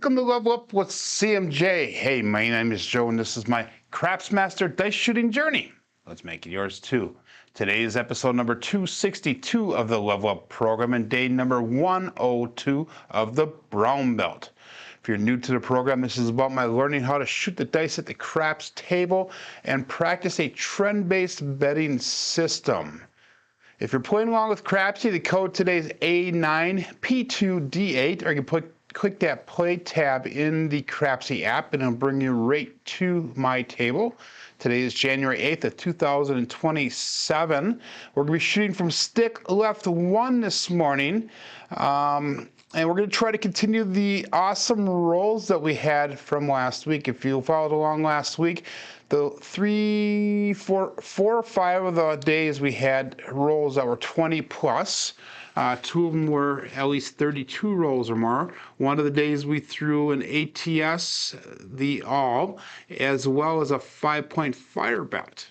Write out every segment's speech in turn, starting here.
Welcome to Level Up with CMJ. Hey, my name is Joe, and this is my Craps Master dice shooting journey. Let's make it yours too. Today is episode number 262 of the Level Up program and day number 102 of the Brown Belt. If you're new to the program, this is about my learning how to shoot the dice at the craps table and practice a trend-based betting system. If you're playing along with Crapsee, the code today is A9P2D8, or you can click that play tab in the Crapsee app and it'll bring you right to my table. Today is January 8th of 2027. We're going to be shooting from stick left 1 this morning. And we're going to try to continue the awesome rolls that we had from last week. If you followed along last week, the 4 or 5 of the days we had rolls that were 20 plus. 2 of them were at least 32 rolls or more. One of the days we threw an ATS, the all, as well as a 5-point fire bet.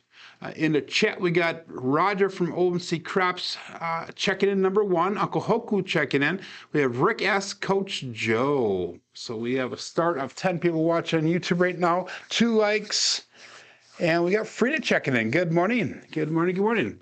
In the chat, we got Roger from OMC Craps checking in number 1, Uncle Hoku checking in. We have Rick S, Coach Joe. So we have a start of 10 people watching on YouTube right now, 2 likes, and we got Frida checking in. Good morning. Good morning. Good morning.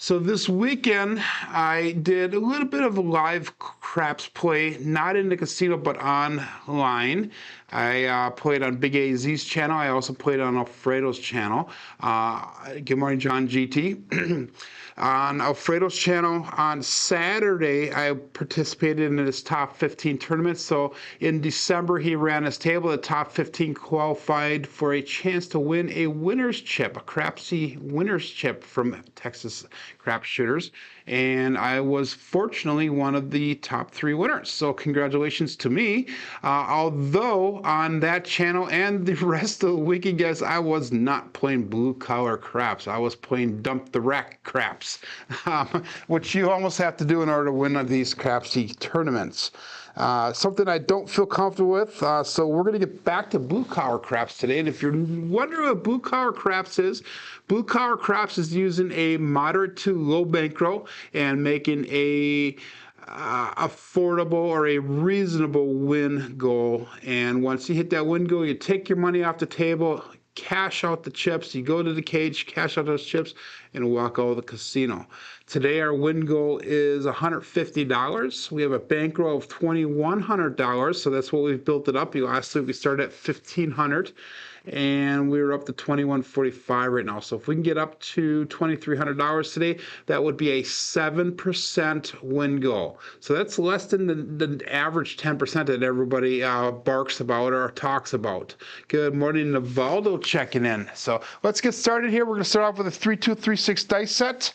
So this weekend, I did a little bit of a live craps play, not in the casino, but online. I played on Big AZ's channel. I also played on Alfredo's channel. Good morning, John GT. On Alfredo's channel on Saturday, I participated in his top 15 tournament. So in December, he ran his table. The top 15 qualified for a chance to win a winner's chip, a Crapsee winner's chip from Texas Crap Shooters. And I was fortunately one of the top 3 winners. So congratulations to me. Although on that channel and the rest of the weekend, guys, I was not playing blue collar craps. I was playing dump the rack craps, which you almost have to do in order to win one of these Crapsee tournaments. Something I don't feel comfortable with, so we're going to get back to blue collar craps today. And if you're wondering what blue collar craps is, blue collar craps is using a moderate to low bankroll and making a affordable or a reasonable win goal. And once you hit that win goal, you take your money off the table, cash out the chips, you go to the cage, cash out those chips, and walk out of the casino. Today our win goal is $150. We have a bankroll of $2,100, so that's what we've built it up. Last week we started at $1,500, and we're up to $2,145 right now. So if we can get up to $2,300 today, that would be a 7% win goal. So that's less than the average 10% that everybody barks about or talks about. Good morning, Navaldo checking in. So let's get started here. We're going to start off with a 3-2-3-6 dice set.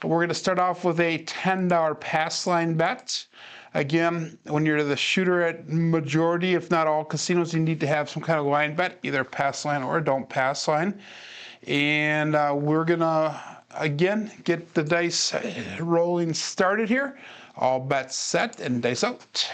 We're going to start off with a $10 pass line bet. Again, when you're the shooter at majority, if not all casinos, you need to have some kind of line bet, either a pass line or a don't pass line. And we're going to, again, get the dice rolling started here. All bets set and dice out.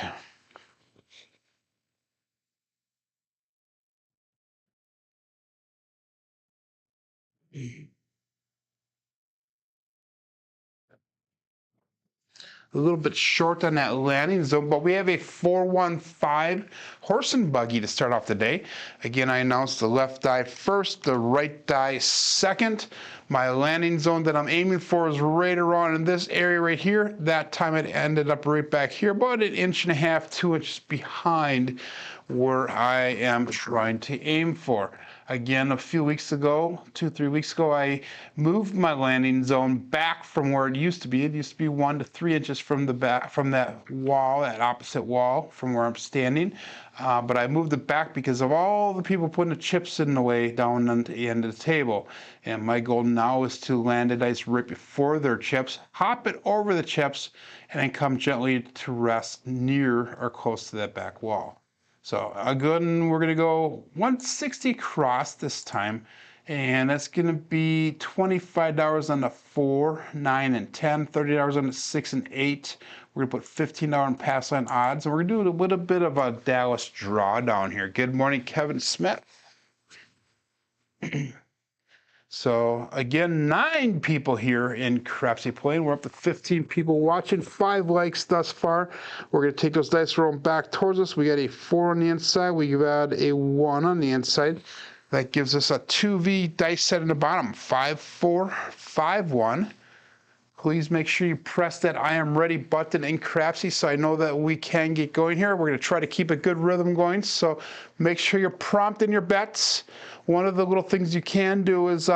A little bit short on that landing zone, but we have a 4-1-5 horse and buggy to start off the day. Again, I announced the left die first, the right die second. My landing zone that I'm aiming for is right around in this area right here. That time it ended up right back here, about 1.5 inches, 2 inches behind where I am trying to aim for. Again, a few weeks ago, 2-3 weeks ago, I moved my landing zone back from where it used to be. It used to be 1 to 3 inches from the back, from that wall, that opposite wall from where I'm standing. But I moved it back because of all the people putting the chips in the way down at the end of the table. And my goal now is to land the dice right before their chips, hop it over the chips, and then come gently to rest near or close to that back wall. So again, we're going to go 160 cross this time, and that's going to be $25 on the 4, 9, and 10, $30 on the 6 and 8. We're going to put $15 on pass line odds, and we're going to do a little bit of a Dallas drawdown here. Good morning, Kevin Smith. So again, 9 people here in Crapsee playing. We're up to 15 people watching, 5 likes thus far. We're going to take those dice, roll them back towards us. We got a 4 on the inside. We've got a 1 on the inside. That gives us a 2V dice set in the bottom, 5, 4, 5, 1. Please make sure you press that I am ready button in Crapsee so I know that we can get going here. We're going to try to keep a good rhythm going, so make sure you're prompting your bets. One of the little things you can do is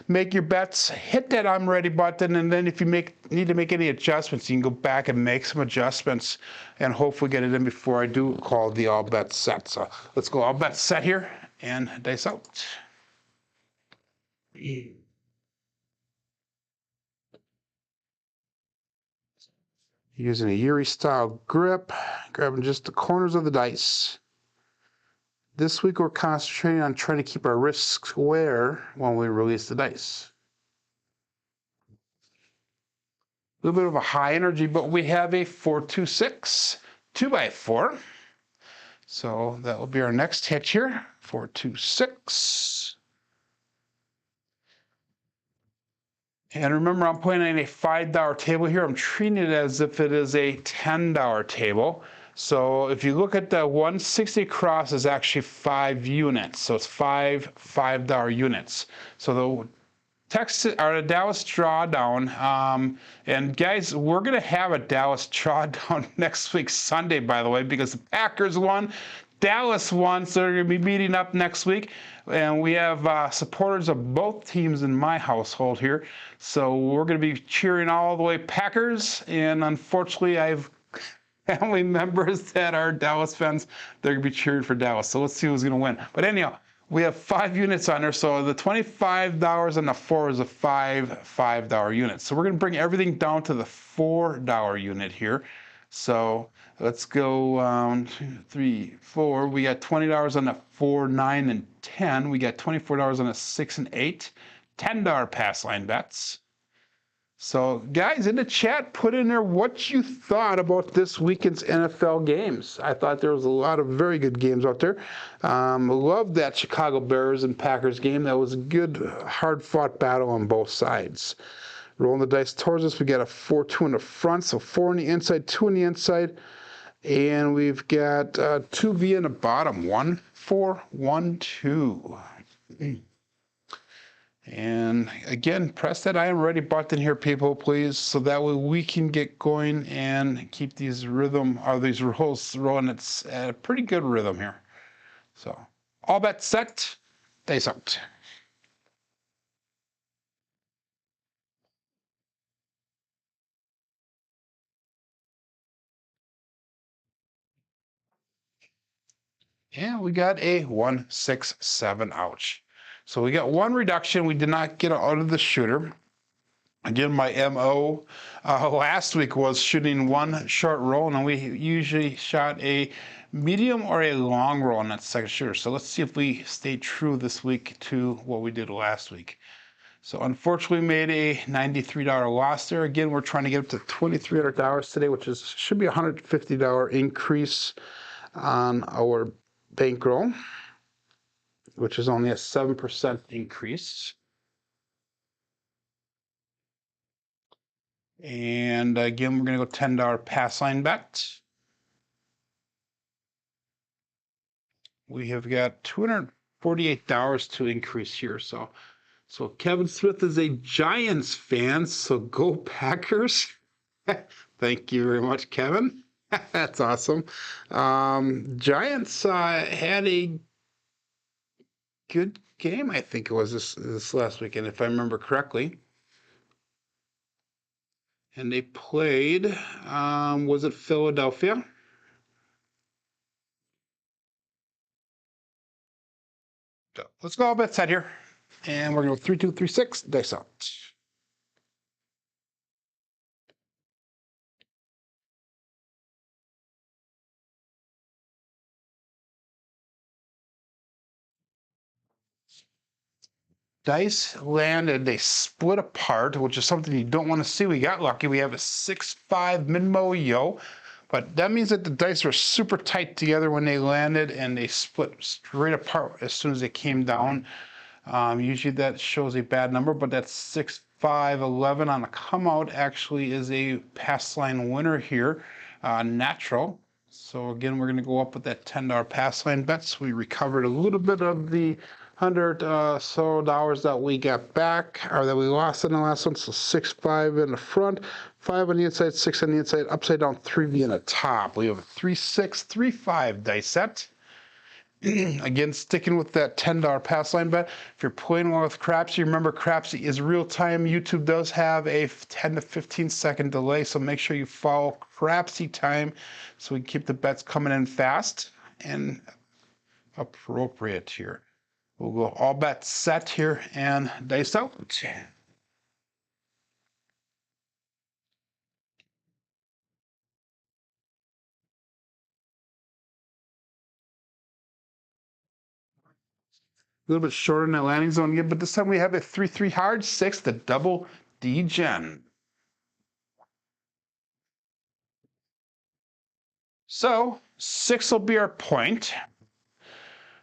make your bets, hit that I'm ready button, and then if you need to make any adjustments, you can go back and make some adjustments and hopefully get it in before I do call the all bets set. So let's go all bets set here and dice out. Using a Yuri style grip, grabbing just the corners of the dice. This week we're concentrating on trying to keep our wrists square when we release the dice. A little bit of a high energy, but we have a 4-2-6, 2x4. So that will be our next hit here, 4-2-6. And remember, I'm playing on a $5 table here. I'm treating it as if it is a $10 table. So if you look at the 160 across is actually 5 units. So it's 5 $5 units. So the Texas or the Dallas drawdown. And guys, we're gonna have a Dallas drawdown next week Sunday, by the way, because the Packers won. Dallas won, so they're going to be meeting up next week. And we have supporters of both teams in my household here. So we're going to be cheering all the way Packers. And unfortunately, I have family members that are Dallas fans. They're going to be cheering for Dallas. So let's see who's going to win. But anyhow, we have 5 units on there. So the $25 and the 4 is a 5 $5 units. So we're going to bring everything down to the $4 unit here. So let's go 2, 3, 4. We got $20 on the 4, 9, and 10. We got $24 on the 6 and 8. $10 pass line bets. So guys, in the chat, put in there what you thought about this weekend's NFL games. I thought there was a lot of very good games out there. Loved that Chicago Bears and Packers game. That was a good, hard-fought battle on both sides. Rolling the dice towards us, we got a 4-2 in the front, so 4 on the inside, 2 on the inside. And we've got 2V in the bottom, 1, 4, 1, 2. And again, press that I am ready button here, people, please, so that way we can get going and keep these these rolls rolling at a pretty good rhythm here. So, all bets set, dice out. And we got a 1, 6, 7, ouch. So we got 1 reduction. We did not get out of the shooter. Again, my MO last week was shooting 1 short roll, and we usually shot a medium or a long roll on that second shooter. So let's see if we stay true this week to what we did last week. So unfortunately, we made a $93 loss there. Again, we're trying to get up to $2,300 today, which should be a $150 increase on our bankroll, which is only a 7% increase. And again, we're going to go $10 pass line bet. We have got $248 to increase here. So Kevin Smith is a Giants fan, so go Packers. Thank you very much, Kevin. That's awesome. Giants had a good game, I think it was this last weekend, if I remember correctly. And they played, was it Philadelphia? So let's go all bets set here. And we're going to go 3, 2, 3, 6, dice out. Dice landed, they split apart, which is something you don't want to see. We got lucky. We have a 6-5 mid-mo yo, but that means that the dice were super tight together when they landed, and they split straight apart as soon as they came down. Usually that shows a bad number, but that's 6, 5, 11 on a come out actually is a pass line winner here, natural. So again, we're going to go up with that $10 pass line bet. So we recovered a little bit of the $100 so dollars that we got back, or that we lost in the last one. So 6, 5 in the front, 5 on the inside, 6 on the inside, upside down 3V in the top. We have a 3, 6, 3, 5 dice set. Again, sticking with that $10 pass line bet. If you're playing one with Crapsee, remember Crapsee is real time. YouTube does have a 10 to 15 second delay, so make sure you follow Crapsee time so we can keep the bets coming in fast and appropriate here. We'll go all bets set here and dice out. A little bit shorter in that landing zone again, but this time we have a 3-3 hard 6, the double D-gen. So 6 will be our point.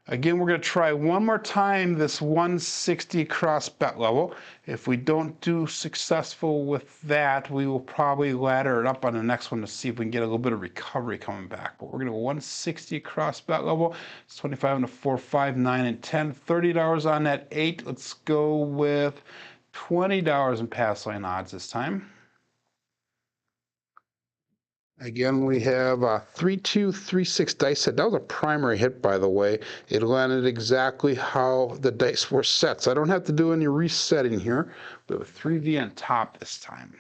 Again, we're going to try one more time this 160 cross bet level. If we don't do successful with that, we will probably ladder it up on the next one to see if we can get a little bit of recovery coming back. But we're going to go 160 cross bet level. It's 25 on the 4, 5, 9, and 10. $30 on that 8. Let's go with $20 in pass line odds this time. Again, we have a 3, 2, 3, 6 dice set. That was a primary hit, by the way. It landed exactly how the dice were set. So I don't have to do any resetting here. We have a 3V on top this time.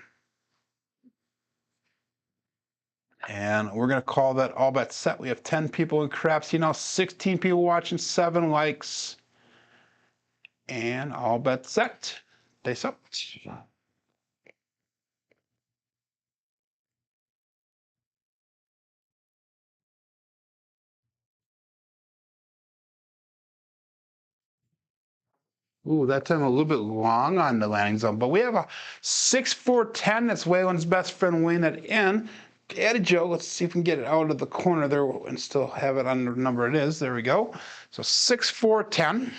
And we're going to call that all bet set. We have 10 people in Crapsee now, 16 people watching, 7 likes. And all bet set. Dice up. Ooh, that time a little bit long on the landing zone, but we have a 6, 4, 10. That's Waylon's best friend weighing it in. Added Joe, let's see if we can get it out of the corner there and still have it on the number it is. There we go. So 6, 4, 10.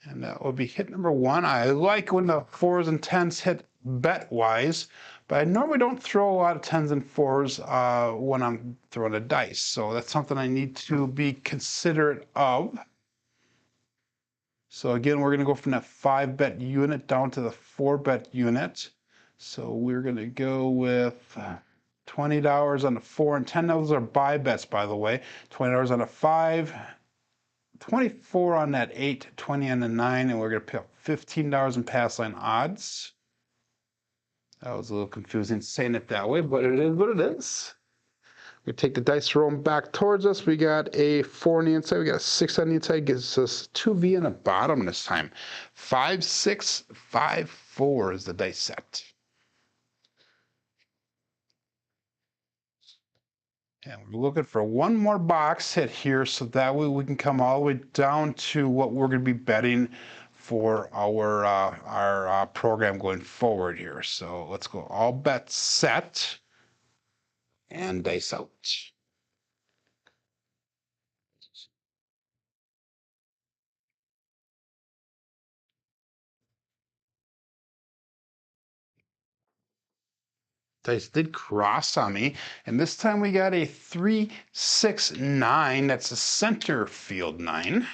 And that will be hit number 1. I like when the 4s and 10s hit bet-wise, but I normally don't throw a lot of 10s and 4s when I'm throwing a dice. So that's something I need to be considerate of. So again, we're going to go from that 5-bet unit down to the 4-bet unit. So we're going to go with $20 on the 4 and 10. Those are buy bets, by the way. $20 on the 5, 24 on that 8, 20 on the 9, and we're going to pick up $15 in pass line odds. That was a little confusing saying it that way, but it is what it is. We take the dice, roll them back towards us. We got a 4 on the inside. We got a 6 on the inside. Gives us 2V in the bottom this time. 5, 6, 5, 4 is the dice set. And we're looking for one more box hit here, so that way we can come all the way down to what we're going to be betting for our program going forward here. So let's go all bets set. And dice out. Dice did cross on me, and this time we got a 3, 6, 9. That's a center field 9.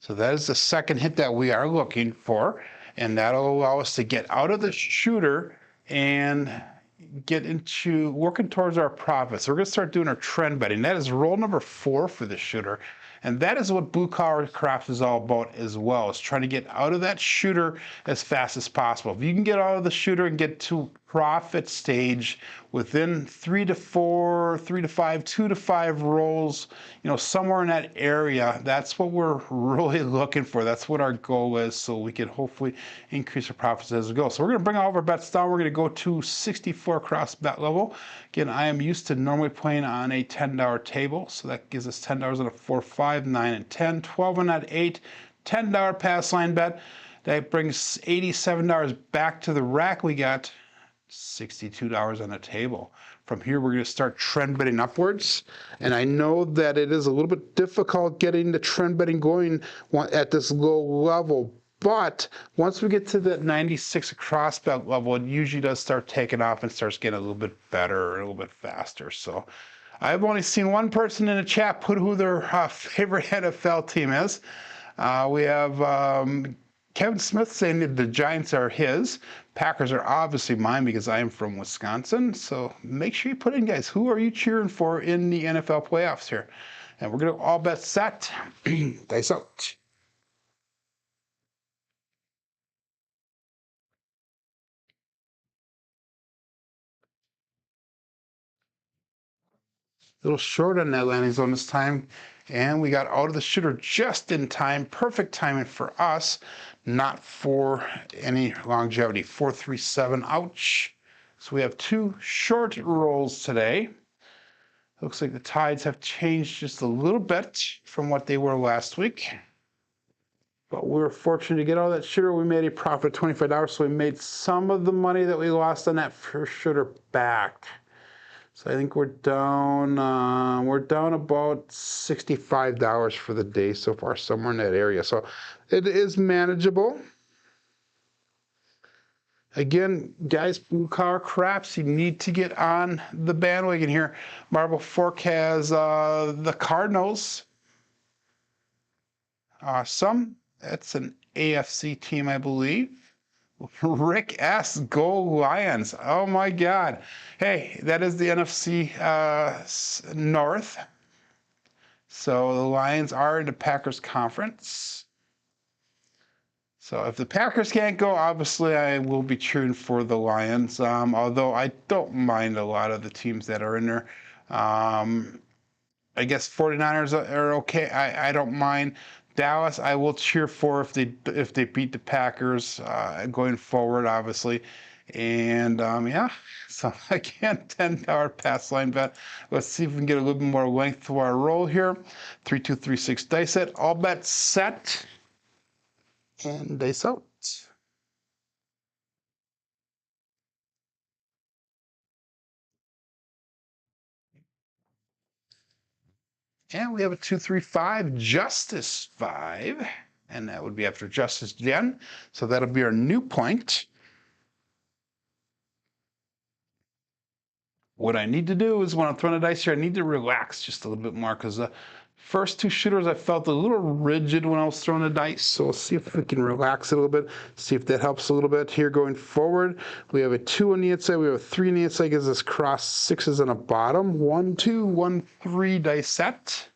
So that is the second hit that we are looking for, and that'll allow us to get out of the shooter and get into working towards our profits. We're going to start doing our trend betting. That is roll number 4 for the shooter. And that is what Blue Collar Craft is all about as well, is trying to get out of that shooter as fast as possible. If you can get out of the shooter and get to profit stage within 3 to 4, 3 to 5, 2 to 5 rolls, somewhere in that area, that's what we're really looking for. That's what our goal is, so we can hopefully increase our profits as we go. So we're going to bring all of our bets down. We're going to go to 64 cross bet level. Again, I am used to normally playing on a $10 table, so that gives us $10 on a 4, 5, 9, and 10, 12 on that 8, $10 pass line bet. That brings $87 back to the rack. We got $62 on the table. From here, we're going to start trend betting upwards. And I know that it is a little bit difficult getting the trend betting going at this low level. But once we get to the 96 across belt level, it usually does start taking off and starts getting a little bit better, a little bit faster. So I've only seen one person in the chat put who their favorite NFL team is. We have Kevin Smith saying that the Giants are his. Packers are obviously mine because I am from Wisconsin. So make sure you put in, guys, who are you cheering for in the NFL playoffs here? And we're going to all bet set. Dice out. A little short on that landing zone this time, and we got out of the shooter just in time. Perfect timing for us, not for any longevity. 437, ouch. So we have two short rolls today. Looks like the tides have changed just a little bit from what they were last week. But we were fortunate to get out of that shooter. We made a profit of $25, so we made some of the money that we lost on that first shooter back. So I think we're down about $65 for the day so far, somewhere in that area. So it is manageable. Again, guys, blue collar craps, you need to get on the bandwagon here. Marble Fork has the Cardinals. Awesome. That's an AFC team, I believe. Rick S. Go Lions. Oh my God. Hey, that is the NFC North. So the Lions are in the Packers conference. So if the Packers can't go, obviously I will be cheering for the Lions, although I don't mind a lot of the teams that are in there. I guess 49ers are okay. I don't mind. Dallas, I will cheer for if they beat the Packers going forward, obviously. And yeah, so again, $10 pass line bet. Let's see if we can get a little bit more length to our roll here. 3236 dice set. All bets set. And dice out. And we have a 235 Justice 5. And that would be after Justice Gen. So that'll be our new point. What I need to do is when I'm throwing the dice here, I need to relax just a little bit more because the first two shooters I felt a little rigid when I was throwing the dice. So we'll see if we can relax it a little bit, see if that helps a little bit here going forward. We have a 2 on the inside, we have a 3 on the inside, gives us cross 6s on the bottom. 1, 2, 1, 3 dice set.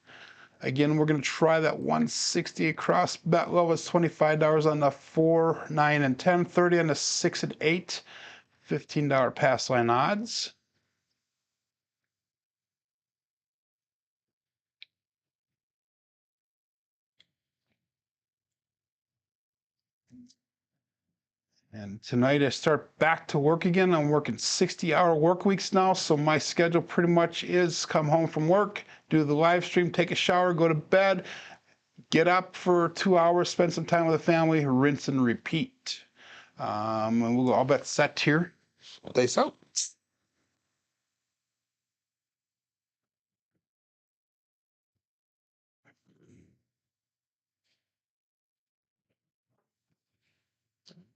Again, we're going to try that 160 across. Bet level is $25 on the 4, 9, and 10, 30 on the 6 and 8, $15 pass line odds. And tonight I start back to work again. I'm working 60-hour work weeks now, so my schedule pretty much is come home from work, do the live stream, take a shower, go to bed, get up for 2 hours, spend some time with the family, rinse and repeat. And we'll all bet set here. Dice out.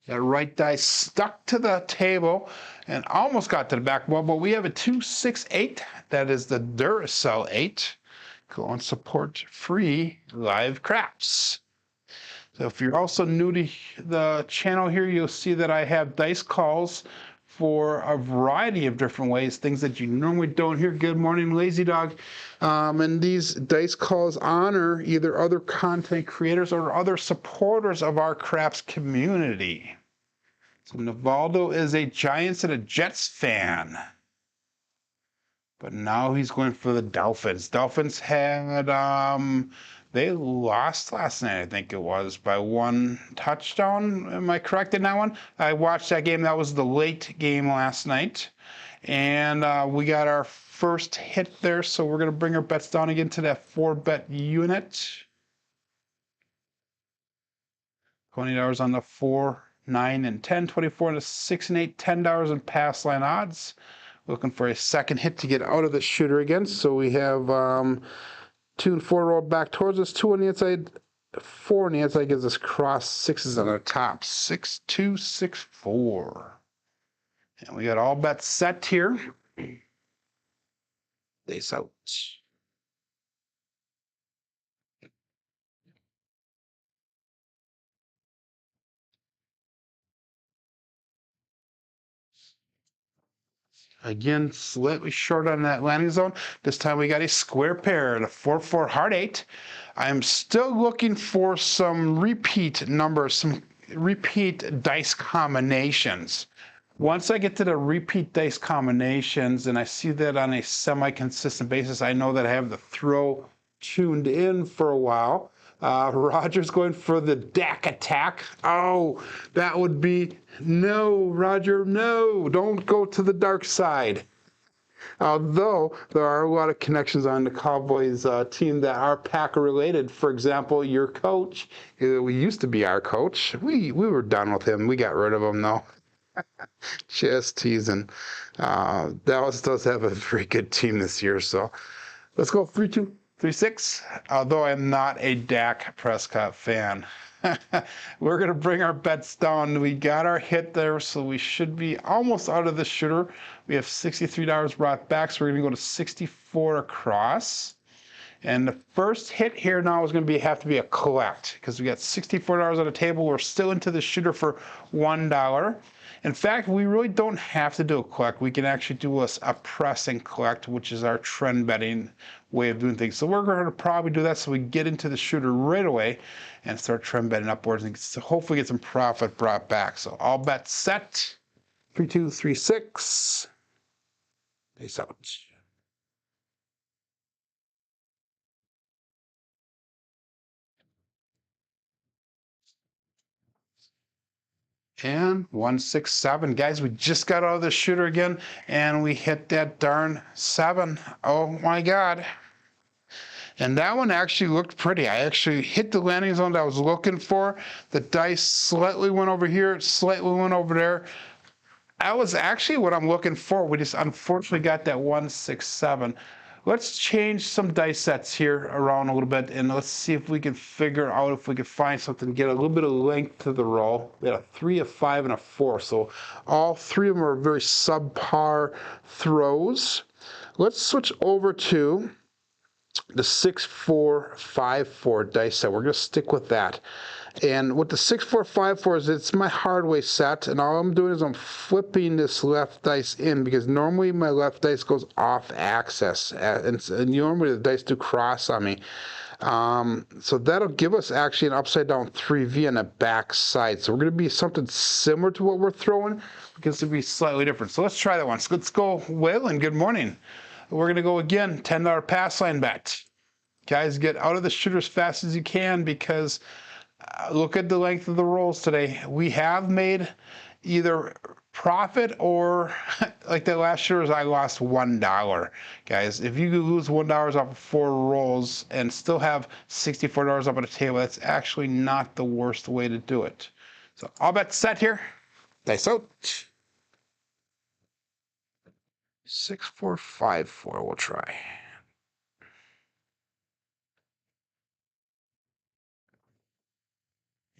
That right die stuck to the table and almost got to the back wall, but we have a 268. That is the Duracell 8. Go and support free live craps. So if you're also new to the channel here, you'll see that I have dice calls for a variety of different ways, things that you normally don't hear. Good morning, Lazy Dog. And these dice calls honor either other content creators or other supporters of our craps community. So Navaldo is a Giants and a Jets fan. But now he's going for the Dolphins. Dolphins had, they lost last night, I think it was, by 1 touchdown. Am I correct in that one? I watched that game. That was the late game last night. And we got our first hit there, so we're going to bring our bets down again to that 4-bet unit. $20 on the 4, 9, and 10, 24 on the 6 and 8, $10 in pass line odds. Looking for a second hit to get out of the shooter again. So we have 2 and 4 rolled back towards us, 2 on the inside, 4 on the inside gives us cross 6s on the top. 6, 2, 6, 4. And we got all bets set here. Face out. Again, slightly short on that landing zone. This time we got a square pair and a 4-4 heart 8. I'm still looking for some repeat numbers, some repeat dice combinations. Once I get to the repeat dice combinations and I see that on a semi-consistent basis, I know that I have the throw tuned in for a while. Roger's going for the DAC attack. Oh, that would be, no, Roger, no, don't go to the dark side. Although there are a lot of connections on the Cowboys team that are Packer related. For example, your coach, who used to be our coach, we were done with him. We got rid of him though. Just teasing. Dallas does have a very good team this year, so let's go 3-2. 3-6, although I'm not a Dak Prescott fan. We're going to bring our bets down. We got our hit there, so we should be almost out of the shooter. We have $63 brought back, so we're going to go to 64 across. And the first hit here now is going to have to be a collect, because we got $64 on the table. We're still into the shooter for $1. In fact, we really don't have to do a collect. We can actually do a press and collect, which is our trend betting way of doing things. So we're going to probably do that so we get into the shooter right away and start trend betting upwards and hopefully get some profit brought back. So all bets set. 3-2, 3-6. Peace out. And 167. Guys, we just got out of the shooter again and we hit that darn 7. Oh my God. And that one actually looked pretty. I actually hit the landing zone that I was looking for. The dice slightly went over here, slightly went over there. That was actually what I'm looking for. We just unfortunately got that 167. Let's change some dice sets here around a little bit and let's see if we can figure out if we can find something to get a little bit of length to the roll. We had a 3, a 5, and a 4. So all 3 of them are very subpar throws. Let's switch over to the 6-4-5-4 dice set. We're going to stick with that. And with the 6-4-5-4 is it's my hard way set, and all I'm doing is I'm flipping this left dice in because normally my left dice goes off axis, and normally the dice do cross on me. So that'll give us actually an upside down 3V on the back side. So we're going to be something similar to what we're throwing, because it'll be slightly different. So let's try that one. So let's go, Will, and good morning. We're going to go again, $10 pass line bet. Guys, get out of the shooter as fast as you can because look at the length of the rolls today. We have made either profit or like that last year I lost $1. Guys, if you lose $1 off of 4 rolls and still have $64 up on the table, that's actually not the worst way to do it. So all bets set here. Dice out. 6-4-5-4 we'll try.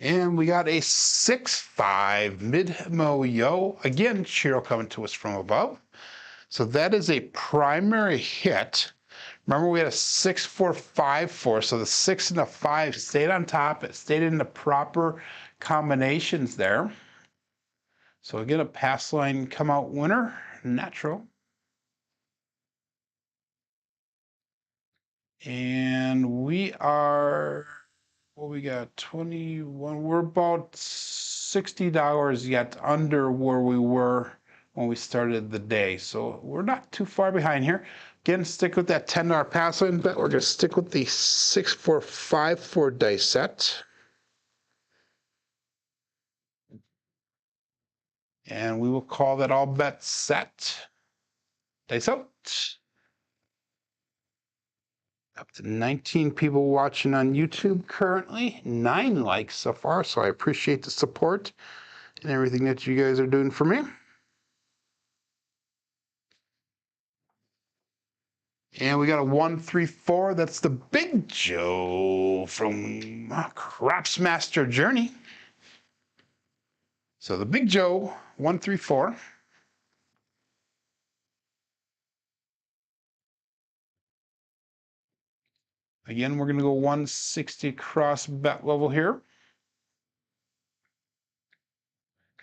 And we got a 6-5 mid-mo-yo. Again, Chiro coming to us from above. So that is a primary hit. Remember, we had a 6-4-5-4. So the 6 and the 5 stayed on top. It stayed in the proper combinations there. So again, a pass line come out winner, natural. And we are, what we got, 21, we're about $60 yet under where we were when we started the day. So we're not too far behind here. Again, stick with that $10 pass line bet. We're going to stick with the 6-4-5-4 dice set. And we will call that all bets set. Dice out. Up to 19 people watching on YouTube currently, 9 likes so far, so I appreciate the support and everything that you guys are doing for me. And we got a 1, 3, 4. That's the Big Joe from Craps Master Journey. So the Big Joe, 1, 3, 4. Again, we're going to go 160 cross bet level here.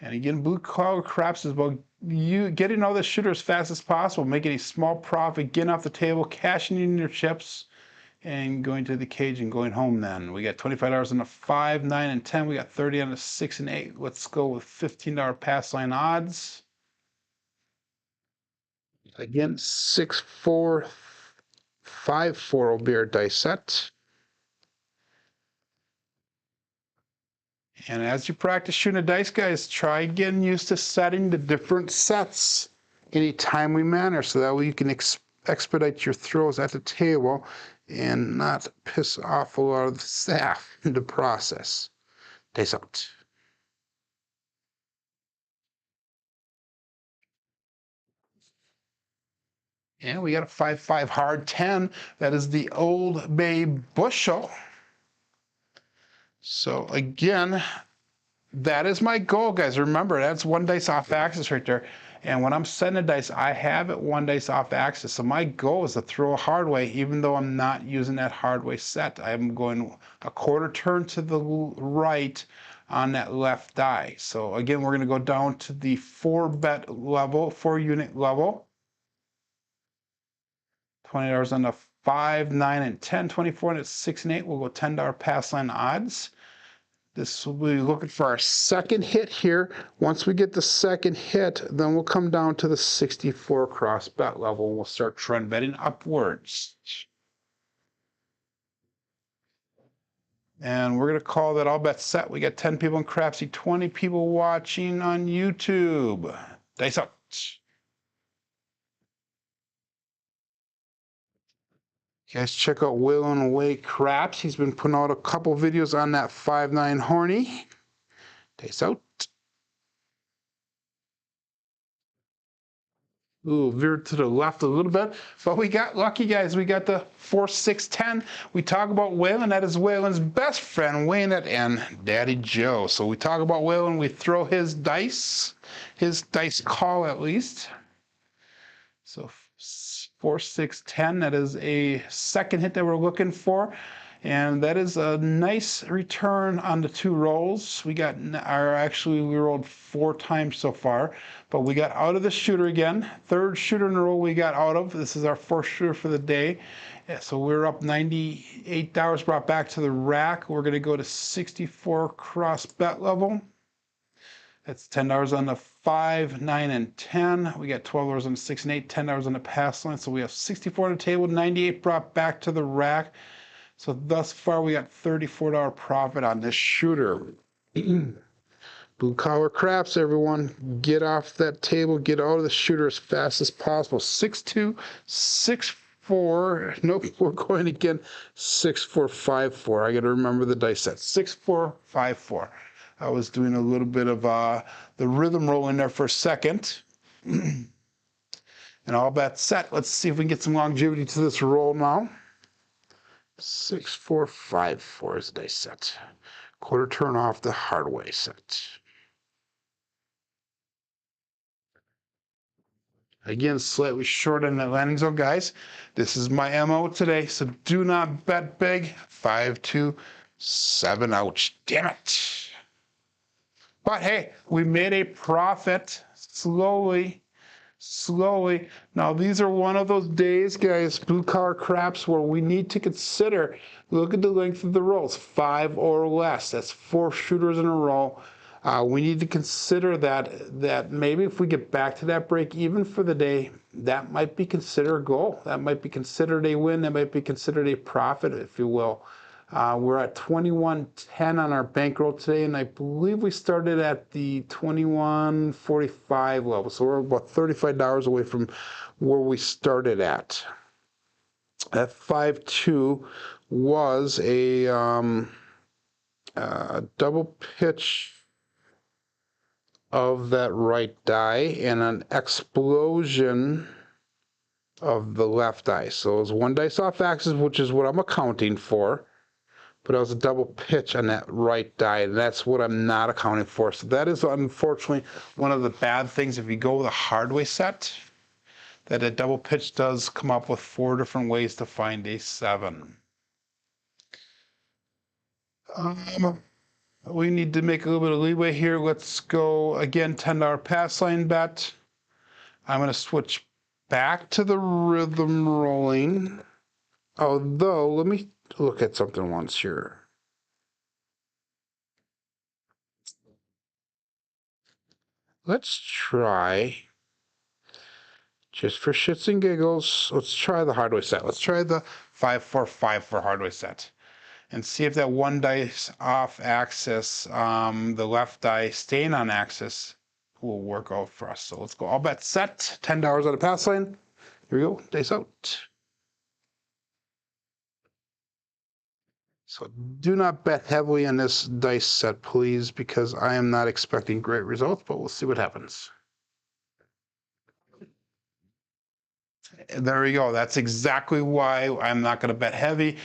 And again, blue collar craps is about you getting all the shooter as fast as possible, making a small profit, getting off the table, cashing in your chips, and going to the cage and going home then. We got $25 on the 5, 9, and 10. We got 30 on the 6 and 8. Let's go with $15 pass line odds. Again, 6, 4, 5, 4 will be our dice set. And as you practice shooting a dice, guys, try getting used to setting the different sets in a timely manner so that way you can expedite your throws at the table and not piss off a lot of the staff in the process. Dice out. And we got a 5-5 hard 10. That is the Old Bay Bushel. So again, that is my goal, guys. Remember, that's one dice off axis right there. And when I'm setting a dice, I have it one dice off axis. So my goal is to throw a hard way, even though I'm not using that hard way set. I'm going a quarter turn to the right on that left die. So again, we're going to go down to the 4-bet level, 4-unit level. $20 on the 5, 9, and 10. 24 on the 6 and 8. We'll go $10 pass line odds. This will be looking for our second hit here. Once we get the second hit, then we'll come down to the 64 cross bet level and we'll start trend betting upwards. And we're going to call that all bets set. We got 10 people in Crapsee, 20 people watching on YouTube. Dice up. You guys check out Wailing Away Craps. He's been putting out a couple videos on that 5-9 horny. Dice out. Ooh, veered to the left a little bit, but we got lucky, guys. We got the 4, 6, 10. We talk about Waylon. That is Waylon's best friend, Wayne and Daddy Joe. So we talk about Waylon. We throw his dice call at least. So 4, 6, 10. That is a second hit that we're looking for. And that is a nice return on the 2 rolls. We rolled 4 times so far, but we got out of the shooter again. 3rd shooter in a row we got out of. This is our 4th shooter for the day. So we're up $98 brought back to the rack. We're going to go to 64 cross bet level. That's $10 on the 5, 9, and 10. We got $12 on the 6 and 8, $10 on the pass line. So we have 64 on the table, 98 brought back to the rack. So thus far, we got $34 profit on this shooter. Blue collar craps, everyone. Get off that table. Get out of the shooter as fast as possible. 6-2, 6-4. Nope, we're going again. 6-4, 5-4. I got to remember the dice set. 6-4, 5-4. I was doing a little bit of the rhythm roll in there for a second. And all bets set. Let's see if we can get some longevity to this roll now. 6, 4, 5, 4 is the dice set. Quarter turn off the hard way set. Again, slightly short on that landing zone, guys. This is my MO today, so do not bet big. 5, 2, 7. Ouch. Damn it. But hey, we made a profit slowly. Now, these are one of those days, guys, blue collar craps, where we need to consider, look at the length of the rolls, 5 or less. That's 4 shooters in a row. We need to consider that maybe if we get back to that break even for the day, that might be considered a goal. That might be considered a win. That might be considered a profit, if you will. We're at 21.10 on our bankroll today, and I believe we started at the 21.45 level. So we're about $35 away from where we started at. That 5-2 was a double pitch of that right die and an explosion of the left dice. So it was one dice off axis, which is what I'm accounting for. But it was a double pitch on that right die, and that's what I'm not accounting for. So that is unfortunately one of the bad things if you go with a hard way set, that a double pitch does come up with 4 different ways to find a 7. We need to make a little bit of leeway here. Let's go again, $10 pass line bet. I'm going to switch back to the rhythm rolling. Although, let me look at something once here. Let's try, just for shits and giggles, let's try the hard way set. Let's try the 5-4-5 hard way set. And see if that one dice off axis, the left die staying on axis, will work out for us. So let's go all bet set, $10 on the pass line. Here we go, dice out. So do not bet heavily on this dice set, please, because I am not expecting great results, but we'll see what happens. There we go. That's exactly why I'm not going to bet heavy.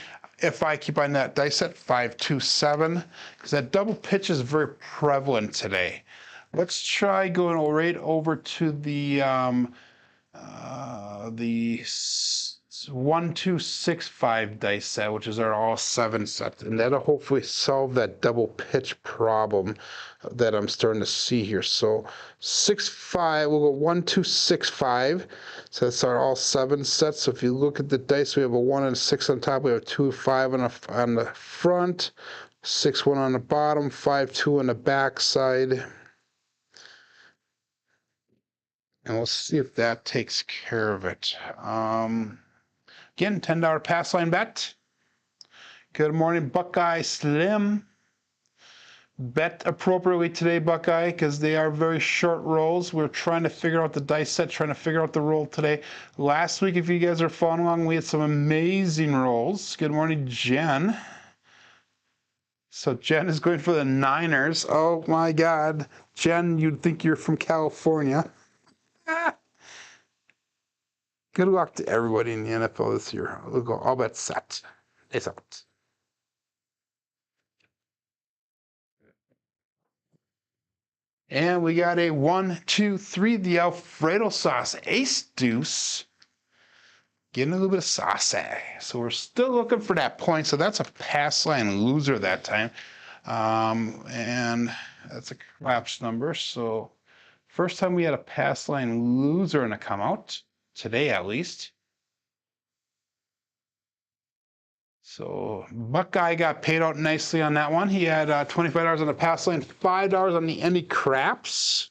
If I keep on that dice set, 5-2-7, because that double pitch is very prevalent today. Let's try going right over to the 1-2-6-5 dice set, which is our all 7 set, and that'll hopefully solve that double pitch problem that I'm starting to see here. So 6-5, we'll go 1-2-6-5. So that's our all 7 sets. So if you look at the dice, we have a 1 and a 6 on top. We have a 2-5 on the front, 6-1 on the bottom, 5-2 on the back side. And we'll see if that takes care of it. Again, $10 pass line bet. Good morning, Buckeye Slim. Bet appropriately today, Buckeye, because they are very short rolls. We're trying to figure out the dice set, trying to figure out the roll today. Last week, if you guys are following along, we had some amazing rolls. Good morning, Jen. So Jen is going for the Niners. Oh my God. Jen, you'd think you're from California. Good luck to everybody in the NFL this year. We'll go all bet set. It's out. And we got a 1-2-3, the Alfredo sauce, ace deuce. Getting a little bit of sauce. So we're still looking for that point. So that's a pass line loser that time. And that's a collapse number. So first time we had a pass line loser in a come out, today at least. So Buckeye got paid out nicely on that one. He had $25 on the pass line, $5 on the Andy Craps.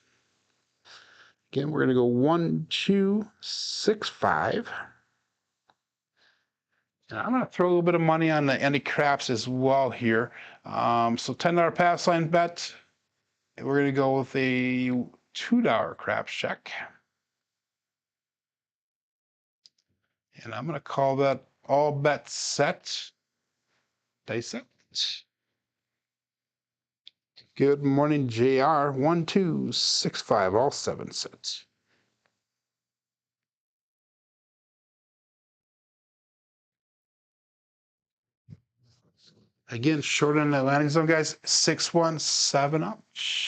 Again, we're going to go 1-2-6-5. And I'm going to throw a little bit of money on the Andy Craps as well here. So $10 pass line bet. We're going to go with a $2 Craps check. And I'm going to call that all bet set. Dice set. Good morning, JR. 1-2-6-5, all 7 sets. Again, short end of the landing zone, guys. 6-1, 7 up,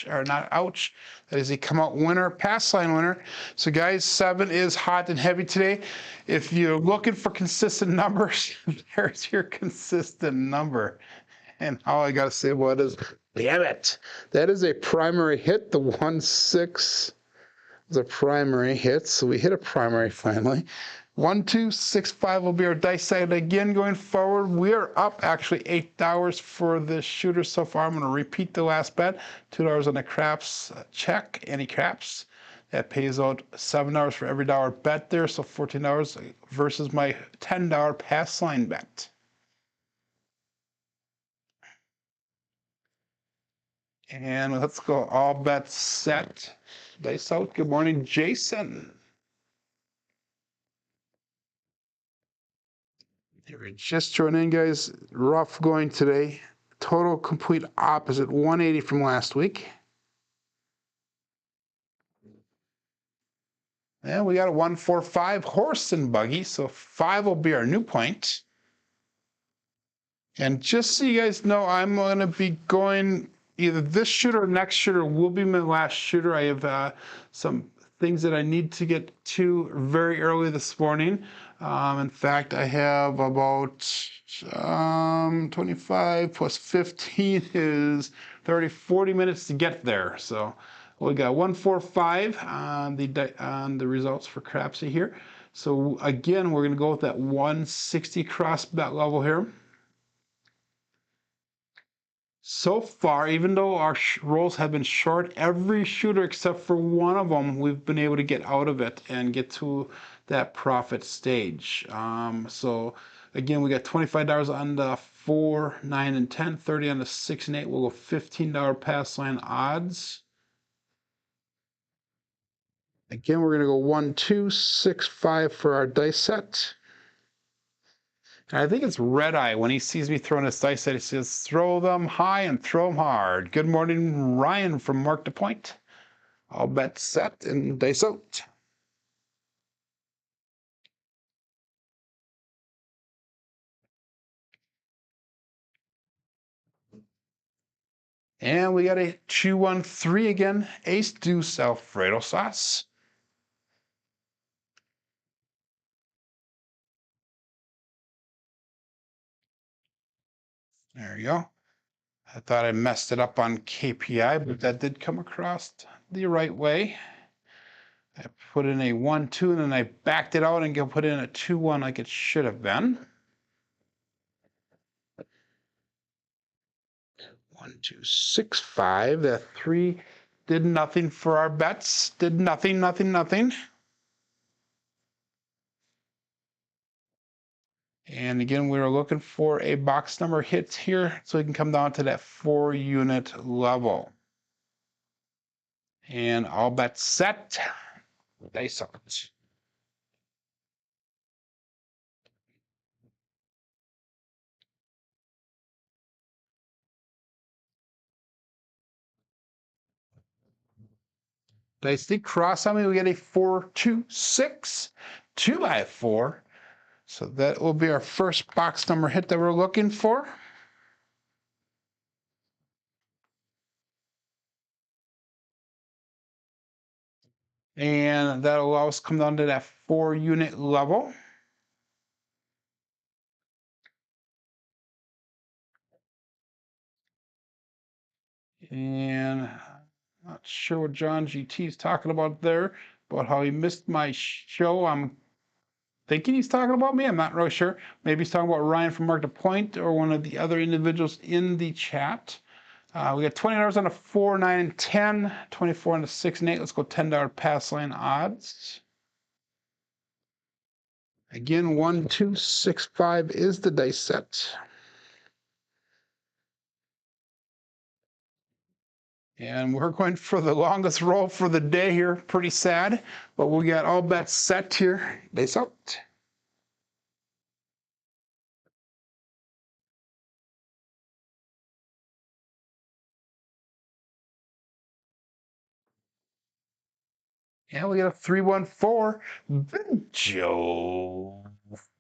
or not ouch. That is a come out winner, pass line winner. So guys, 7 is hot and heavy today. If you're looking for consistent numbers, there's your consistent number. And all I gotta say about it is, damn it. That is a primary hit. The 1-6 is a primary hit. So we hit a primary finally. 1-2-6-5 will be our dice set again going forward. We are up actually $8 for this shooter so far. I'm going to repeat the last bet. $2 on the craps check, any craps. That pays out $7 for every dollar bet there, so $14 versus my $10 pass line bet. And let's go all bets set. Dice out. Good morning, Jason. We're just joining in, guys. Rough going today. Total complete opposite, 180 from last week. And we got a 145 horse and buggy, so 5 will be our new point. And just so you guys know, I'm going to be going either this shooter or next shooter will be my last shooter. I have some things that I need to get to very early this morning. In fact, I have about 25 plus 15 is 30, 40 minutes to get there. So we got 145 on the results for Crapsee here. So again, we're going to go with that 160 cross bet level here. So far, even though our rolls have been short, every shooter except for one of them, we've been able to get out of it and get to that profit stage. So again, we got $25 on the 4, 9, and 10, 30 on the 6 and 8. We'll go $15 pass line odds. Again, we're going to go 1, 2, 6, 5 for our dice set. I think it's Red Eye. When he sees me throwing his dice set, he says, throw them high and throw them hard. Good morning, Ryan from Mark to Point. All bets set and dice out. And we got a 2-1-3 again. Ace Deuce Alfredo sauce. There you go. I thought I messed it up on KPI, but that did come across the right way. I put in a 1-2 and then I backed it out and put in a 2-1 like it should have been. 1, 2, 6, 5. That 3 did nothing for our bets. Did nothing, nothing, nothing. And again, we were looking for a box number hit here so we can come down to that 4-unit level. And all bets set. Dice out. Dice did cross on me. We get a 4-2-6, 2-by-4. So that will be our first box number hit that we're looking for. And that'll allow us to come down to that 4-unit level. And not sure what John GT is talking about there, about how he missed my show. I'm thinking he's talking about me. I'm not really sure. Maybe he's talking about Ryan from Mark to Point or one of the other individuals in the chat. We got $20 on the 4, 9, and 10, 24 on the 6 and 8. Let's go $10 pass line odds. Again, 1, 2, 6, 5 is the dice set. And we're going for the longest roll for the day here. Pretty sad, but we got all bets set here. Dice out. And we got a 314. Big Joe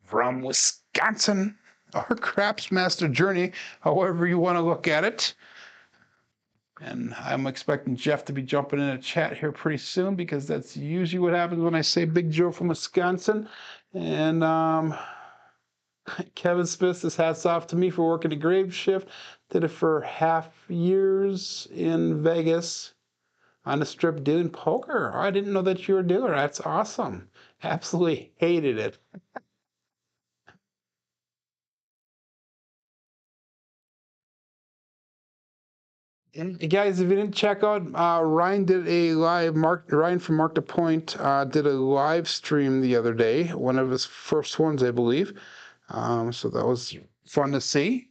from Wisconsin. Our Craps Master Journey, however you want to look at it. And I'm expecting Jeff to be jumping in a chat here pretty soon because that's usually what happens when I say Big Joe from Wisconsin. And Kevin Smith says hats off to me for working a grave shift. Did it for half years in Vegas on the strip doing poker. Oh, I didn't know that you were a dealer. That's awesome. Absolutely hated it. And guys, if you didn't check out, Ryan did a live, Ryan from Mark to Point did a live stream the other day, one of his first ones, I believe. So that was fun to see.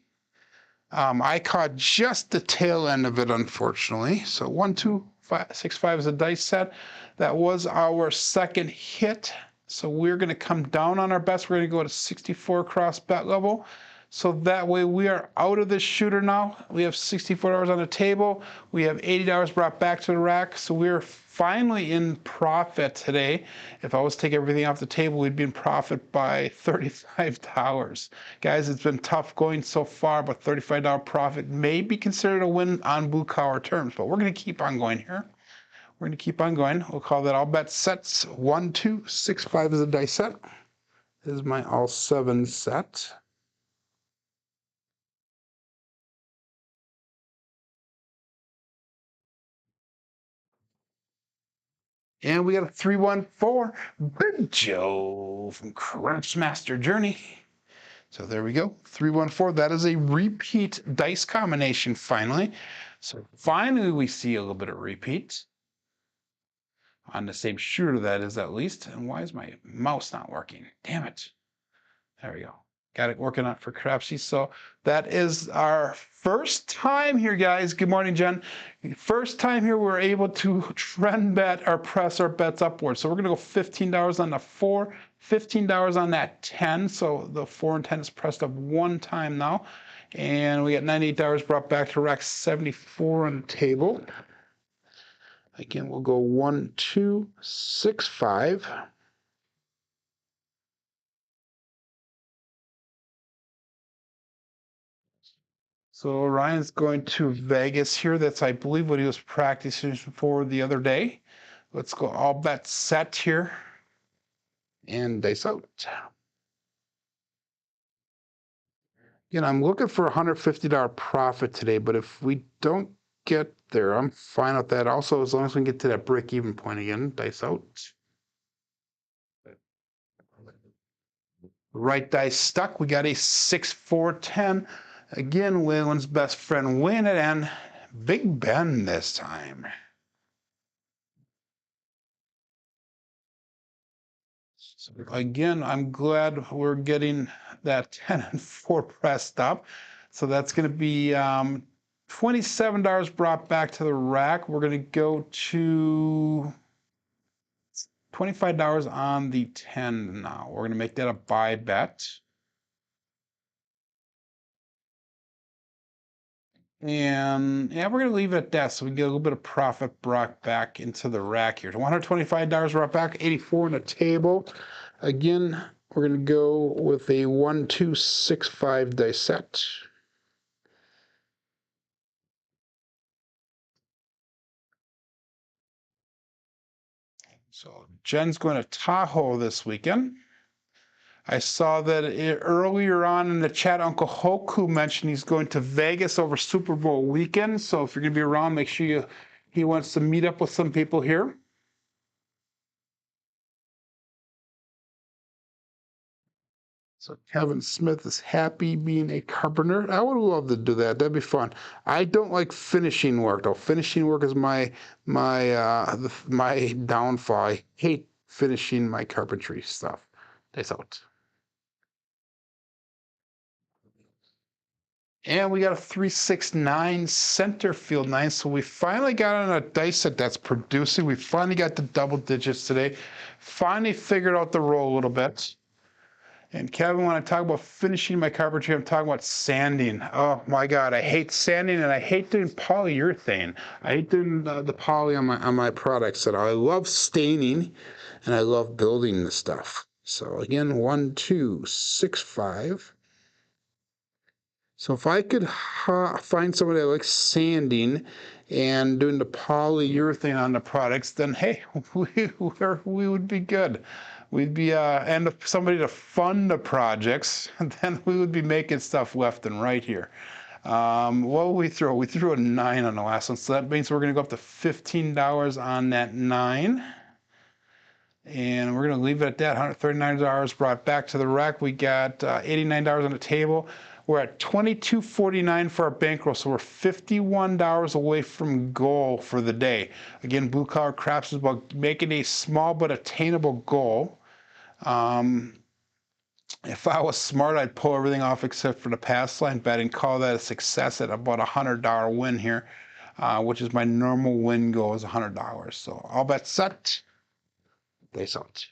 I caught just the tail end of it, unfortunately. So 1, 2, 5, 6, 5 is a dice set. That was our second hit. So we're going to come down on our bets. We're going to go to 64 cross bet level. So that way we are out of this shooter now. We have $64 on the table. We have $80 brought back to the rack. So we're finally in profit today. If I was to take everything off the table, we'd be in profit by $35. Guys, it's been tough going so far, but $35 profit may be considered a win on blue collar terms, but we're going to keep on going here. We're going to keep on going. We'll call that all bet sets. 1, 2, 6, 5 is a dice set. This is my all 7 set. And we got a 314, Big Joe from Crapsee Journey. So there we go, 314. That is a repeat dice combination finally. So finally we see a little bit of repeat on the same shooter, that is, at least. And why is my mouse not working? Damn it. There we go. Got it working out for Crapsee. So that is our first time here, guys. Good morning, Jen. First time here we're able to trend bet or press our bets upwards. So we're going to go $15 on the 4, $15 on that 10. So the 4 and 10 is pressed up one time now. And we got $98 brought back to rack 74 on the table. Again, we'll go 1, 2, 6, 5. So Ryan's going to Vegas here. That's, I believe, what he was practicing for the other day. Let's go all bet set here and dice out. Again, I'm looking for a $150 profit today, but if we don't get there, I'm fine with that. Also, as long as we can get to that break-even point again, dice out. Right dice stuck. We got a 6, 4, 10. Again, Waylon's best friend win it, and Big Ben this time. So again, I'm glad we're getting that 10 and 4 pressed up. So that's going to be $27 brought back to the rack. We're going to go to $25 on the 10 now. We're going to make that a buy bet. And yeah, we're going to leave it at that so we can get a little bit of profit brought back into the rack here. $125 brought back, 84 on the table. Again, we're going to go with a 1, 2, 6, 5 dice set. So Jen's going to Tahoe this weekend. I saw that earlier on in the chat, Uncle Hoku mentioned he's going to Vegas over Super Bowl weekend. So if you're going to be around, make sure he wants to meet up with some people here. So Kevin Smith is happy being a carpenter. I would love to do that. That'd be fun. I don't like finishing work though. Finishing work is my downfall. I hate finishing my carpentry stuff. That's out. And we got a 369 center field 9. So we finally got on a dice set that's producing. We finally got the double digits today. Finally figured out the roll a little bit. And Kevin, when I talk about finishing my carpentry, I'm talking about sanding. Oh my God, I hate sanding and I hate doing polyurethane. I hate doing the poly on my products. And I love staining and I love building the stuff. So again, 1, 2, 6, 5. So if I could find somebody that likes sanding and doing the polyurethane on the products, then hey, we would be good. We'd be, and if somebody to fund the projects, then we would be making stuff left and right here. What will we throw? We threw a 9 on the last one, so that means we're going to go up to $15 on that 9. And we're going to leave it at that. $139 brought back to the rack. We got $89 on the table. We're at $22.49 for our bankroll, so we're $51 away from goal for the day. Again, Blue Collar Craps is about making a small but attainable goal. If I was smart, I'd pull everything off except for the pass line bet and call that a success at about a $100 win here, which is my normal win goal is $100. So all bets set. They out.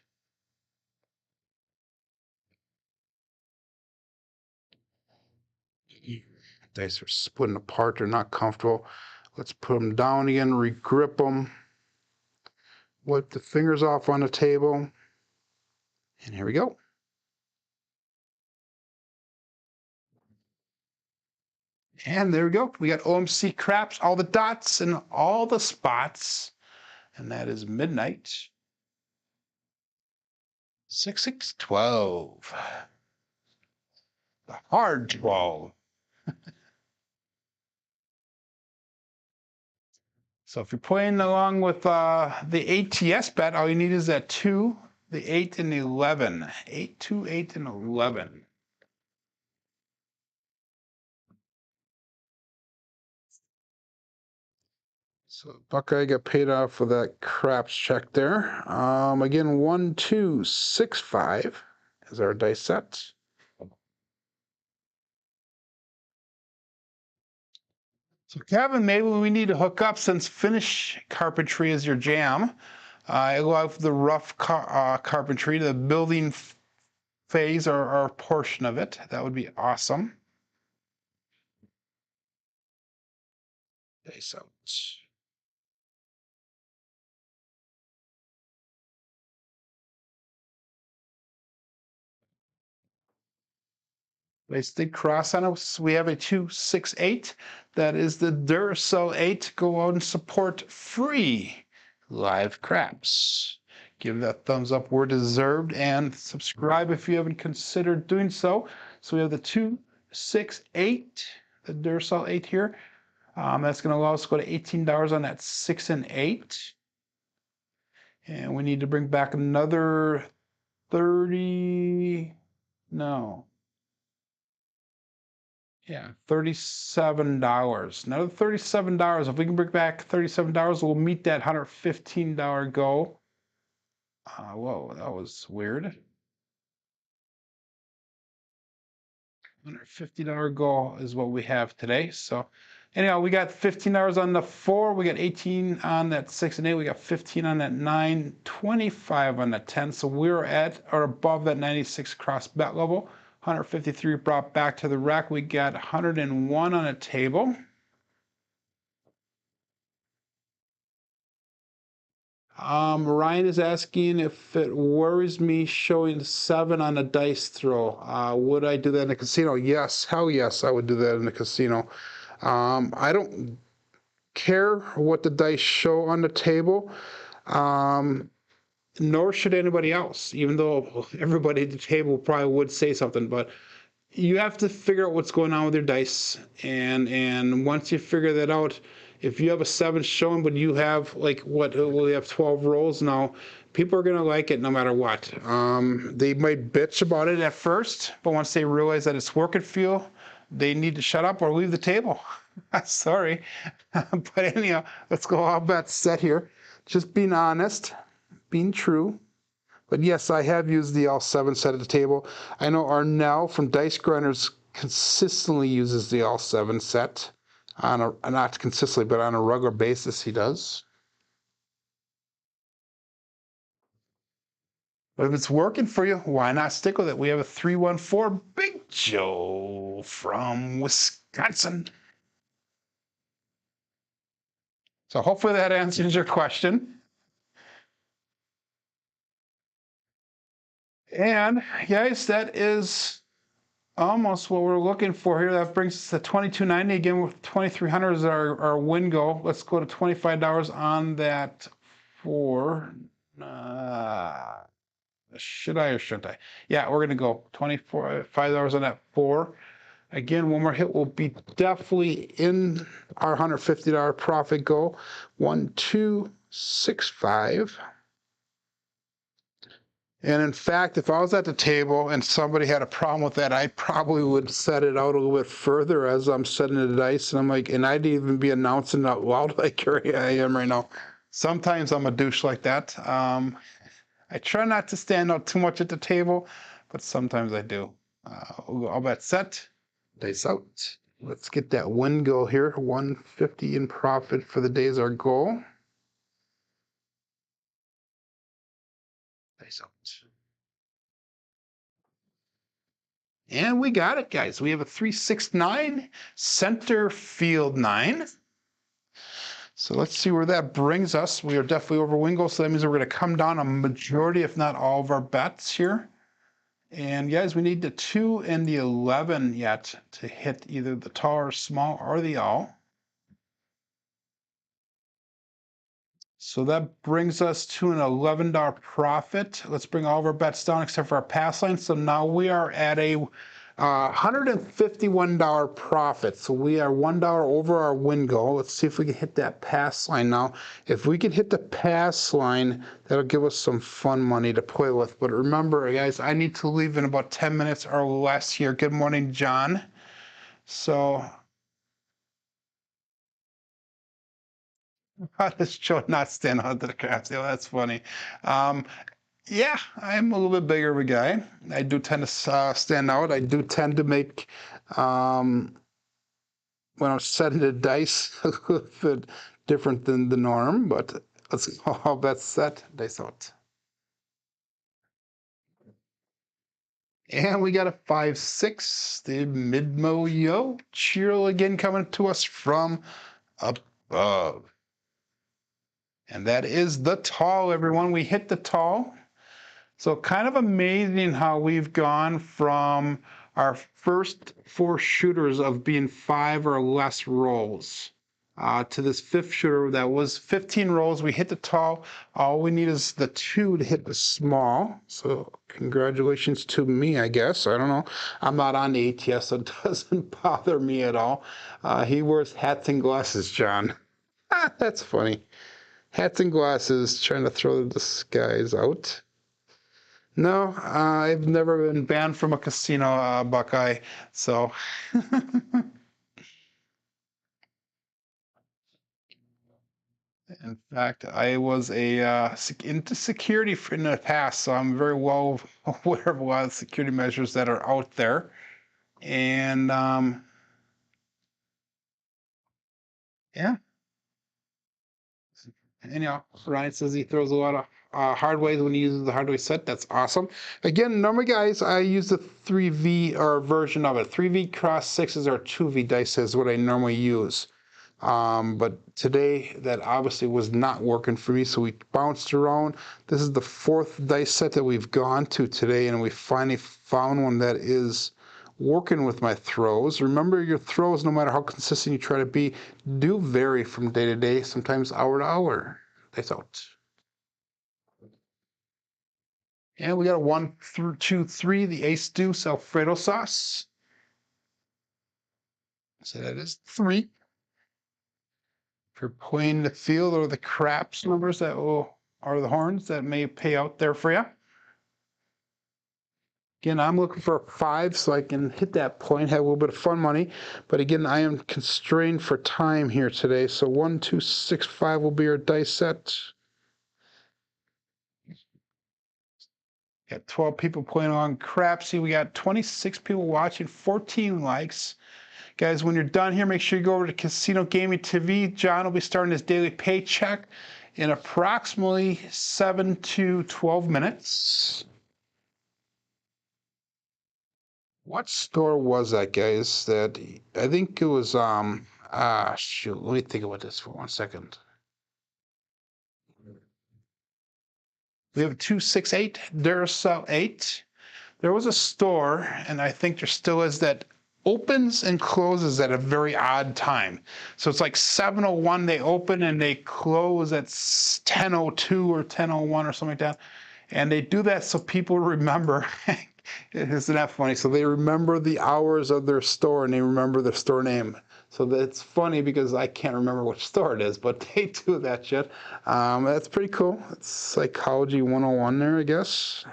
Dice are splitting apart. They're not comfortable. Let's put them down again, regrip them. Wipe the fingers off on the table. And here we go. And there we go. We got OMC craps, all the dots and all the spots. And that is midnight. 6612. The hard 12. So if you're playing along with the ATS bet, all you need is that 2, the 8, and the 11. 8, 2, 8, and 11. So Buckeye got paid off for that craps check there. Again, 1, 2, 6, 5 is our dice set. So Kevin, maybe we need to hook up since finish carpentry is your jam. I love the rough carpentry, the building phase or portion of it. That would be awesome. Dice out. They did cross on us. We have a 2, 6, 8. That is the Duracell 8. Go out and support free live craps. Give that thumbs up where deserved and subscribe if you haven't considered doing so. So we have the 2, 6, 8, the Duracell 8 here. That's going to allow us to go to $18 on that 6 and 8. And we need to bring back another 30. No. Yeah, $37. Another $37. If we can bring back $37, we'll meet that $115 goal. Whoa, that was weird. $150 goal is what we have today. So anyhow, we got $15 on the 4, we got 18 on that 6 and 8, we got 15 on that 9, 25 on that 10. So we're at or above that 96 cross bet level. 153 brought back to the rack. We got 101 on a table. Ryan is asking if it worries me showing 7 on a dice throw. Would I do that in a casino? Yes, hell yes, I would do that in a casino. I don't care what the dice show on the table, nor should anybody else, even though everybody at the table probably would say something. But you have to figure out what's going on with your dice, and once you figure that out, if you have a 7 showing, but you have like what we have 12 rolls now, people are gonna like it no matter what. They might bitch about it at first, but once they realize that it's working for you, they need to shut up or leave the table. Sorry, but anyhow, let's go all bets set here. Just being honest, being true. But yes, I have used the L7 set at the table. I know Arnell from Dice Grinders consistently uses the L7 set. Not consistently, but on a regular basis he does. But if it's working for you, why not stick with it? We have a 314 Big Joe from Wisconsin. So hopefully that answers your question. And guys, that is almost what we're looking for here. That brings us to 2290 again. With 2300 is our win goal. Let's go to $25 on that for. Should I or shouldn't I? Yeah, we're gonna go $5 on that 4. Again, one more hit will be definitely in our $150 profit goal. 1, 2, 6, 5. And in fact, if I was at the table and somebody had a problem with that, I probably would set it out a little bit further as I'm setting the dice. And I'm like, and I'd even be announcing out loud like here I am right now. Sometimes I'm a douche like that. I try not to stand out too much at the table, but sometimes I do. All bet set, dice out. Let's get that win goal here. 150 in profit for the day is our goal. Dice out. And we got it, guys. We have a 369 center field 9. So let's see where that brings us. We are definitely over Wingo, so that means we're going to come down a majority, if not all, of our bets here. And guys, we need the 2 and the 11 yet to hit either the tall or small or the all. So that brings us to an $11 profit. Let's bring all of our bets down except for our pass line. So now we are at a $151 profit. So we are $1 over our win goal. Let's see if we can hit that pass line now. If we can hit the pass line, that'll give us some fun money to play with. But remember, guys, I need to leave in about 10 minutes or less here. Good morning, John. So how does Joe not stand out to the Crapsee? Oh, that's funny. Yeah, I'm a little bit bigger of a guy. I do tend to stand out. I do tend to make, when I'm setting the dice, a little bit different than the norm, but let's go all bets set, dice out. And we got a 5-6, the mid-mo-yo. Cheerio again coming to us from above. And that is the tall, everyone. We hit the tall. So kind of amazing how we've gone from our first 4 shooters of being 5 or less rolls to this 5th shooter that was 15 rolls. We hit the tall. All we need is the 2 to hit the small. So congratulations to me, I guess. I don't know. I'm not on the ATS, so it doesn't bother me at all. He wears hats and glasses, John. That's funny. Hats and glasses trying to throw the disguise out. No, I've never been banned from a casino, Buckeye, so. In fact, I was into security in the past, so I'm very well aware of a lot of security measures that are out there. And yeah, anyhow, Ryan says he throws a lot of hard ways when he uses the hard way set. That's awesome. Again, normally, guys, I use the 3V or version of it. 3V cross 6s or 2V dice is what I normally use. But today that obviously was not working for me, so we bounced around. This is the 4th dice set that we've gone to today, and we finally found one that is working with my throws. Remember, your throws, no matter how consistent you try to be, do vary from day to day, sometimes hour to hour. Dice out. And we got a 1 through 2, 3, the ace deuce Alfredo sauce. So that is 3. If you're playing the field or the craps numbers that will, or the horns that may pay out there for you. Again, I'm looking for a 5 so I can hit that point, have a little bit of fun money. But again, I am constrained for time here today. So 1, 2, 6, 5 will be our dice set. Got 12 people playing on Crapsee. We got 26 people watching, 14 likes. Guys, when you're done here, make sure you go over to Casino Gaming TV. John will be starting his daily paycheck in approximately 7 to 12 minutes. What store was that, guys? That I think it was shoot, let me think about this for 1 second. We have 268 Duracell 8. There was a store, and I think there still is, that opens and closes at a very odd time. So it's like 7:01 they open and they close at 10:02 or 10:01 or something like that. And they do that so people remember. Isn't that funny? So they remember the hours of their store and they remember their store name. So that's funny because I can't remember which store it is, but they do that shit. That's pretty cool. It's psychology 101 there, I guess.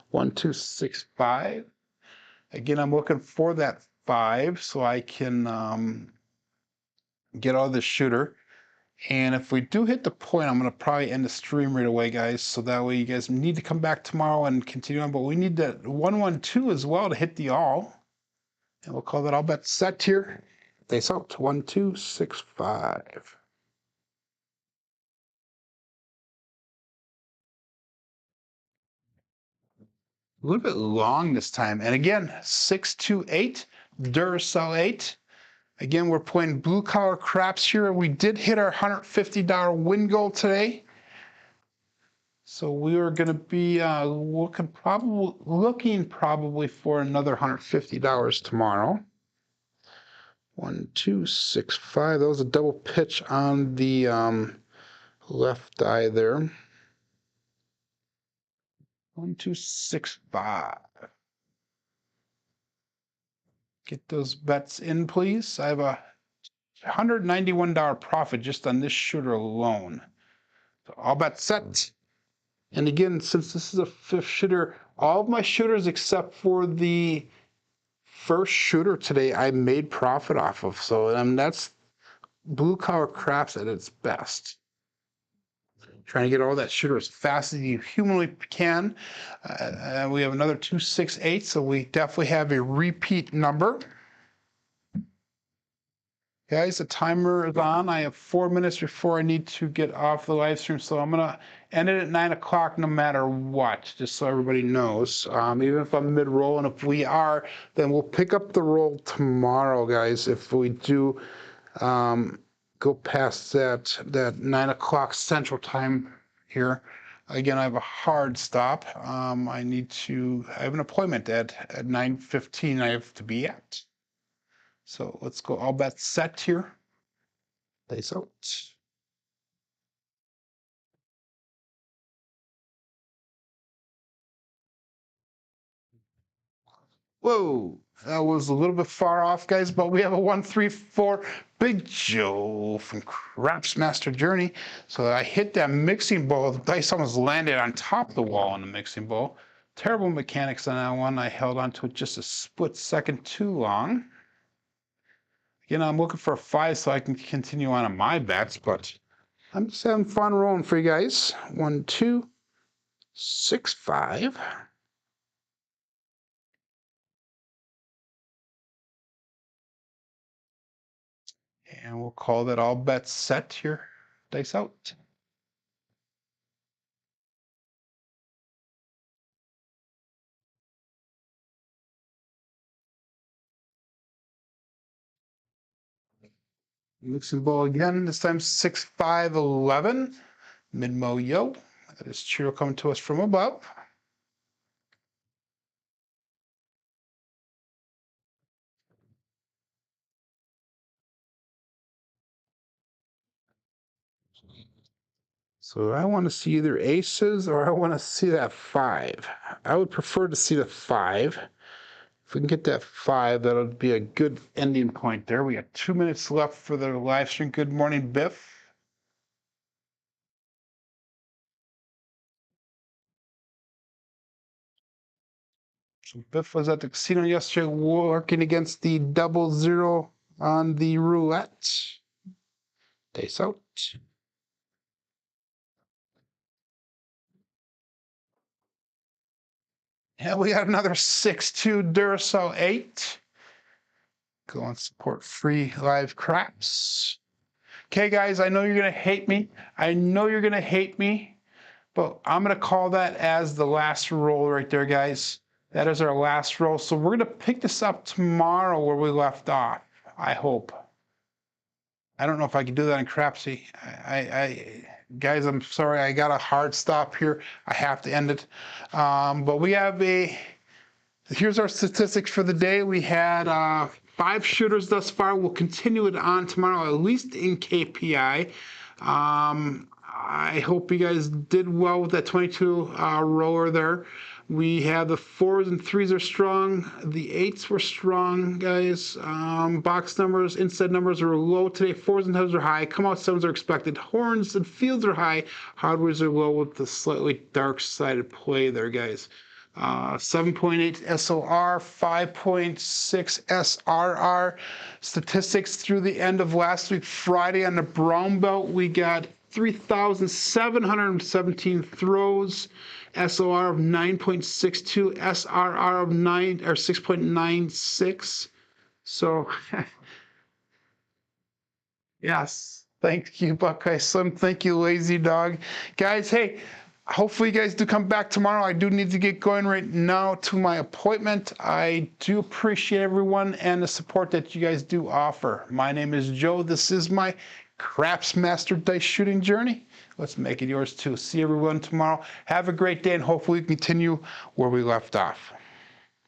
1, 2, 6, 5. Again, I'm looking for that 5 so I can get out of the shooter. And if we do hit the point, I'm going to probably end the stream right away, guys. So that way you guys need to come back tomorrow and continue on. But we need that 112 as well to hit the all. And we'll call that all bets set here. Dice out. 1, 2, 6, 5. A little bit long this time. And again, 628, Duracell 8. Again, we're playing blue collar craps here. We did hit our $150 win goal today. So we are going to be looking probably for another $150 tomorrow. 1, 2, 6, 5. That was a double pitch on the left die there. 1, 2, 6, 5. Get those bets in, please. I have a $191 profit just on this shooter alone. So all bets set. And again, since this is a fifth shooter, all of my shooters except for the first shooter today, I made profit off of. So that's blue collar craps at its best. Trying to get all that shooter as fast as you humanly can. We have another 268, so we definitely have a repeat number. Guys, the timer is on. I have 4 minutes before I need to get off the live stream, so I'm gonna end it at 9 o'clock no matter what, just so everybody knows. Even if I'm mid-roll, and if we are, then we'll pick up the roll tomorrow, guys. If we do go past that 9 o'clock Central Time here. Again, I have a hard stop. I have an appointment at 9:15 I have to be at. So let's go all bets set here. Dice out. Whoa, that was a little bit far off, guys, but we have a 134 Big Joe from Craps Master Journey. So I hit that mixing bowl. The dice almost landed on top of the wall in the mixing bowl. Terrible mechanics on that one. I held on to it just a split second too long. Again, I'm looking for a 5 so I can continue on my bets, but I'm just having fun rolling for you guys. 1, 2, 6, 5. And we'll call that all bets set here. Dice out. Mixing bowl again, this time 6, 5, 11. Mid-mo yo. That is Chiro coming to us from above. So I want to see either aces or I want to see that 5. I would prefer to see the 5. If we can get that 5, that'll be a good ending point there. We got 2 minutes left for the live stream. Good morning, Biff. So Biff was at the casino yesterday working against the 00 on the roulette. Dice out. And we got another 6-2 Duracell 8. Go and support free live craps. Okay, guys, I know you're going to hate me. I know you're going to hate me, but I'm going to call that as the last roll right there, guys. That is our last roll. So we're going to pick this up tomorrow where we left off, I hope. I don't know if I can do that in Crapsee. Guys, I'm sorry. I got a hard stop here. I have to end it. But we have here's our statistics for the day. We had 5 shooters thus far. We'll continue it on tomorrow, at least in KPI. I hope you guys did well with that 22 roller there. We have the 4s and 3s are strong. The 8s were strong, guys. Box numbers, inside numbers are low today. 4s and 10s are high. Come out 7s are expected. Horns and fields are high. Hardwares are low with the slightly dark-sided play there, guys. 7.8 SOR, 5.6 SRR. Statistics through the end of last week, Friday on the brown belt, we got 3,717 throws, SOR of 9.62, SRR of 6.96. So, yes, thank you, Buckeye Slim. Thank you, Lazy Dog. Guys, hey, Hopefully you guys do come back tomorrow. I do need to get going right now to my appointment. I do appreciate everyone and the support that you guys do offer. My name is Joe. This is my Craps Master Dice Shooting Journey. Let's make it yours too. See everyone tomorrow. Have a great day, and hopefully we continue where we left off.